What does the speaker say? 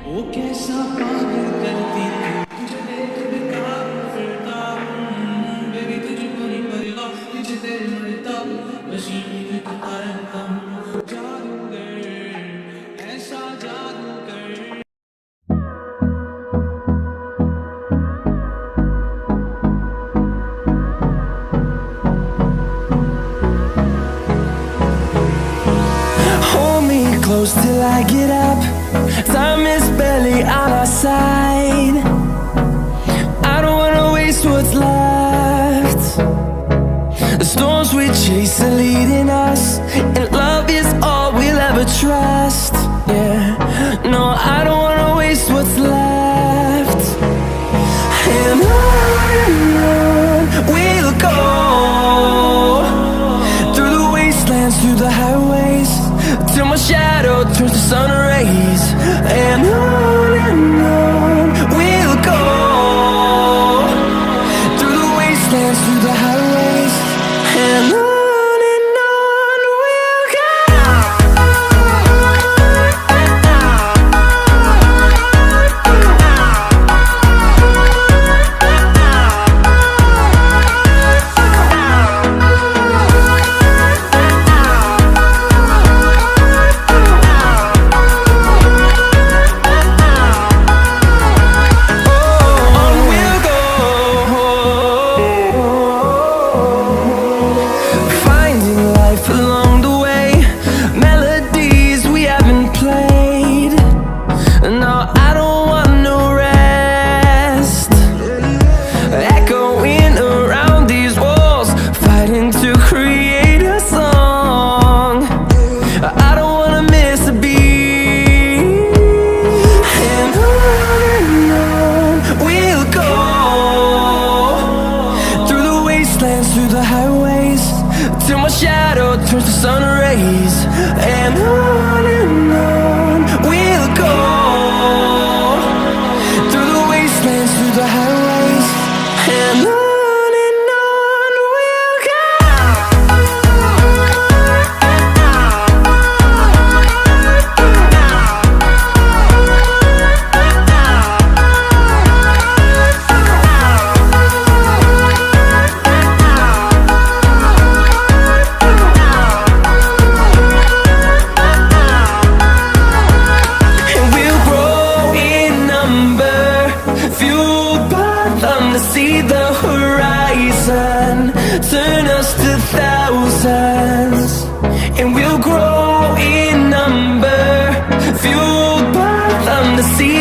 वो कैसा पागल करती थी तुझे देख बेताब फिरता हूँ बेबी तुझको नहीं पड़ेगा तुझे तेरे मरता मशीन करता रहता हूँ जादूगर ऐसा जादूगर Hold me close till I get up. Time is barely on our side. I don't wanna waste what's left. The storms we chase are leading us, and love is all we'll ever trust. Yeah, no, I don't wanna waste what's left. And on we'll go, through the wastelands, through the highways, till my shadow turns to sun rays. And on we'll go, through the wastelands, through the highways, and on we'll go. Along the way, melodies we haven't played. No, I don't want no rest. Echoing around these walls, fighting to create a song. I don't wanna miss a beat. And on we'll go, through the wastelands, through the highways, till my shadow turns to sun rays. And on we'll go, through the wastelands, through the highways, and on we'll go. See the horizon turn us to thousands, and we'll grow in number, fueled by them to see